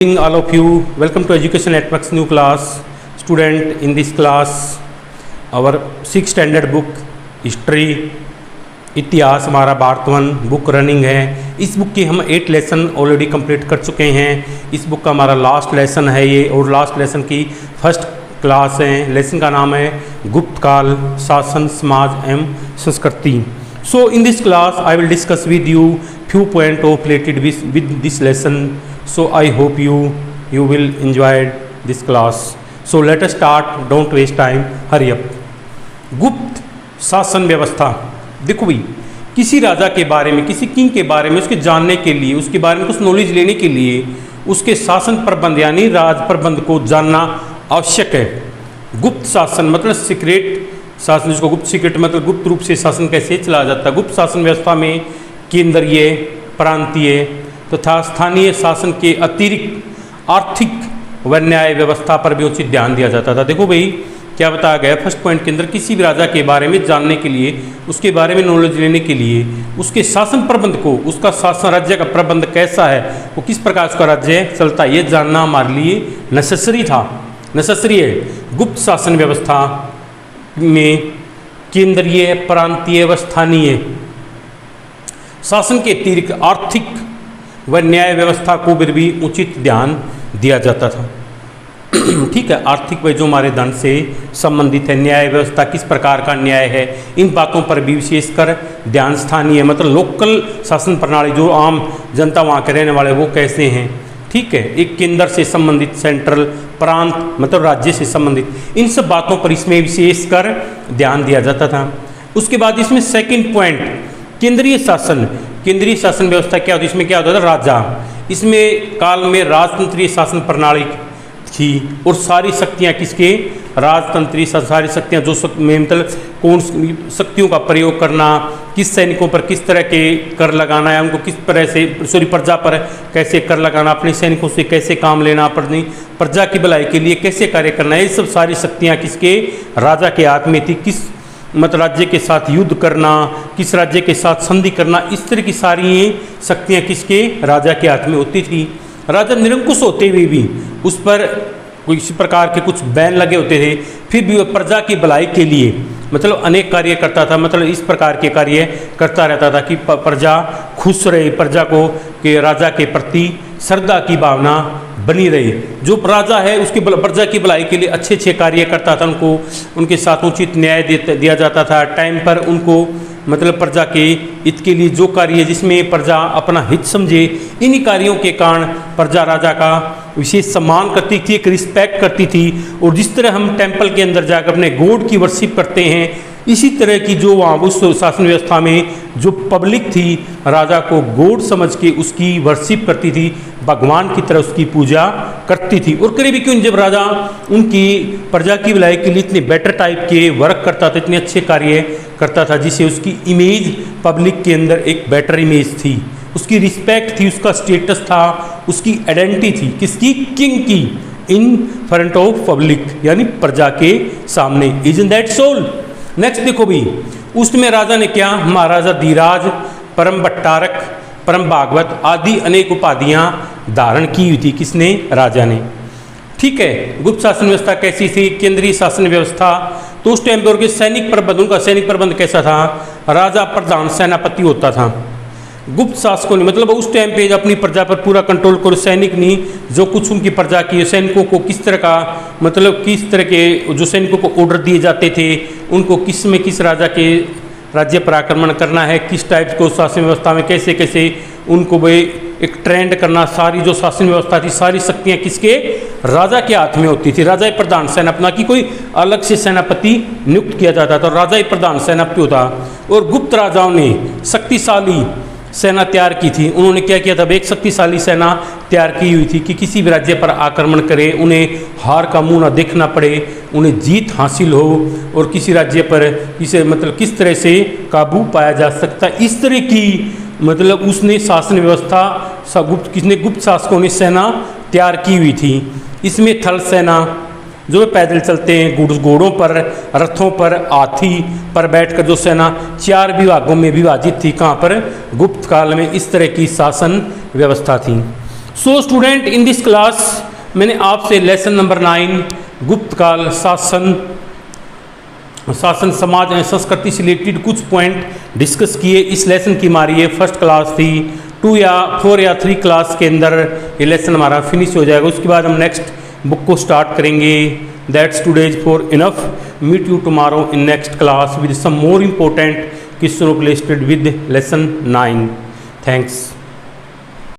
All of you, welcome to Education Network's new class. Student, in this class our 6th standard book history इतिहास हमारा Bharat one book running है। इस book की हम 8 lesson already complete कर चुके हैं। इस बुक का हमारा लास्ट लेसन है ये, और लास्ट लेसन की फर्स्ट क्लास है। लेसन का नाम है गुप्त काल, शासन, समाज एवं संस्कृति। So in this class I will discuss with you few point of related with this lesson. So I hope you will enjoy this class. So let us start, don't waste time, hurry up. गुप्त शासन व्यवस्था। देखो भाई, किसी राजा के बारे में, किसी किंग के बारे में उसके जानने के लिए, उसके बारे में कुछ नॉलेज लेने के लिए उसके शासन प्रबंध यानी राज प्रबंध को जानना आवश्यक है। गुप्त शासन मतलब सीक्रेट शासन, जिसको गुप्त सीक्रेट मतलब गुप्त रूप से शासन कैसे चलाया जाता है। गुप्त शासन व्यवस्था में केंद्रीय, प्रांतीय तथा स्थानीय शासन के अतिरिक्त आर्थिक व न्याय व्यवस्था पर भी उचित ध्यान दिया जाता था। देखो भाई क्या बताया गया फर्स्ट पॉइंट के अंदर, किसी भी राजा के बारे में जानने के लिए, उसके बारे में नॉलेज लेने के लिए उसके शासन प्रबंध को, उसका शासन राज्य का प्रबंध कैसा है, वो किस प्रकार उसका राज्य चलता है, ये जानना हमारे लिए नेसेसरी था, नेसेसरी है। गुप्त शासन व्यवस्था में केंद्रीय, प्रांतीय व स्थानीय शासन के अतिरिक्त आर्थिक व न्याय व्यवस्था को भी उचित ध्यान दिया जाता था। ठीक है, आर्थिक व जो हमारे धन से संबंधित है, न्याय व्यवस्था किस प्रकार का न्याय है, इन बातों पर भी विशेषकर ध्यान। स्थानीय मतलब लोकल शासन प्रणाली, जो आम जनता वहाँ के रहने वाले वो कैसे हैं। ठीक है, एक केंद्र से संबंधित, सेंट्रल, प्रांत मतलब राज्य से संबंधित, इन सब बातों पर इसमें विशेषकर ध्यान दिया जाता था। उसके बाद इसमें सेकंड पॉइंट केंद्रीय शासन। केंद्रीय शासन व्यवस्था क्या होती है, इसमें क्या होता था, राजा। इसमें काल में राजतंत्रीय शासन प्रणाली थी और सारी शक्तियाँ किसके, राजतंत्रीय सारी शक्तियाँ, जो मतलब कौन शक्तियों का प्रयोग करना, किस सैनिकों पर किस तरह के कर लगाना है, उनको किस तरह से प्रजा पर कैसे कर लगाना, अपने सैनिकों से कैसे काम लेना, अपनी प्रजा की भलाई के लिए कैसे कार्य करना, ये सब सारी शक्तियाँ किसके, राजा के हाथ में थी। किस मतलब राज्य के साथ युद्ध करना, किस राज्य के साथ संधि करना, इस तरह की सारी शक्तियाँ किसके, राजा के हाथ में होती थी। राजा निरंकुश होते हुए भी उस पर किसी प्रकार के कुछ बैन लगे होते थे, फिर भी वह प्रजा की भलाई के लिए मतलब अनेक कार्य करता था। मतलब इस प्रकार के कार्य करता रहता था कि प्रजा खुश रहे, प्रजा को कि राजा के प्रति श्रद्धा की भावना बनी रही। जो राजा है उसकी प्रजा की भलाई के लिए अच्छे अच्छे कार्य करता था, उनको उनके साथ उचित न्याय दिया जाता था। टाइम पर उनको मतलब प्रजा के हित के लिए जो कार्य जिसमें प्रजा अपना हित समझे, इन्हीं कार्यों के कारण प्रजा राजा का विशेष सम्मान करती थी, एक रिस्पेक्ट करती थी। और जिस तरह हम टेंपल के अंदर जाकर अपने गॉड की वर्शिप करते हैं, इसी तरह की जो वहाँ उस शासन व्यवस्था में जो पब्लिक थी, राजा को गॉड समझ के उसकी वर्शिप करती थी, भगवान की तरह उसकी पूजा करती थी। और करीबी क्यों, जब राजा उनकी प्रजा की भलाई के लिए इतने बेटर टाइप के वर्क करता था, इतने अच्छे कार्य करता था, जिससे उसकी इमेज पब्लिक के अंदर एक बेटर इमेज थी, उसकी रिस्पेक्ट थी, उसका स्टेटस था, उसकी आइडेंटिटी थी, किसकी, किंग की, इन फ्रंट ऑफ पब्लिक यानी प्रजा के सामने। Isn't that soul. नेक्स्ट देखो भी, उसमें राजा ने क्या, महाराजा धीराज, परम भट्टारक, परम भागवत आदि अनेक उपाधियां धारण की हुई थी। किसने, राजा ने। ठीक है, गुप्त शासन व्यवस्था कैसी थी, केंद्रीय शासन व्यवस्था। तो उस टाइम पर उनके सैनिक प्रबंध, उनका सैनिक प्रबंध कैसा था, राजा प्रधान सेनापति होता था। गुप्त शासकों ने मतलब उस टाइम पे अपनी प्रजा पर पूरा कंट्रोल करो, सैनिक नहीं, जो कुछ उनकी प्रजा की सैनिकों को किस तरह का मतलब किस तरह के जो सैनिकों को ऑर्डर दिए जाते थे, उनको किस में किस राजा के राज्य पर आक्रमण करना है, किस टाइप को शासन व्यवस्था में कैसे कैसे उनको भाई एक ट्रेंड करना, सारी जो शासन व्यवस्था थी, सारी शक्तियाँ किसके, राजा के हाथ में होती थी। राजा ही प्रधान सेनापति, ना कि कोई अलग से सेनापति नियुक्त किया जाता था, राजा ही प्रधान सेनापति होता। और गुप्त राजाओं ने शक्तिशाली सेना तैयार की थी। उन्होंने क्या किया था, एक शक्तिशाली सेना तैयार की हुई थी कि किसी भी राज्य पर आक्रमण करे, उन्हें हार का मुंह ना देखना पड़े, उन्हें जीत हासिल हो और किसी राज्य पर इसे मतलब किस तरह से काबू पाया जा सकता है। इस तरह की मतलब उसने शासन व्यवस्था गुप्त शासकों ने सेना तैयार की हुई थी। इसमें थल सेना जो पैदल चलते हैं, घोड़ों पर, रथों पर, हाथी पर बैठकर जो सेना 4 विभागों में विभाजित थी। कहाँ पर, गुप्त काल में इस तरह की शासन व्यवस्था थी। So student, in this class मैंने आपसे लेसन नंबर 9 गुप्त काल शासन समाज एवं संस्कृति से रिलेटेड कुछ पॉइंट डिस्कस किए। इस लेसन की हमारी ये फर्स्ट क्लास थी। 2 या 4 या 3 क्लास के अंदर ये लेसन हमारा फिनिश हो जाएगा। उसके बाद हम नेक्स्ट बुक को स्टार्ट करेंगे। That's today's for enough. Meet you tomorrow in next class with some more important question related with lesson 9। Thanks.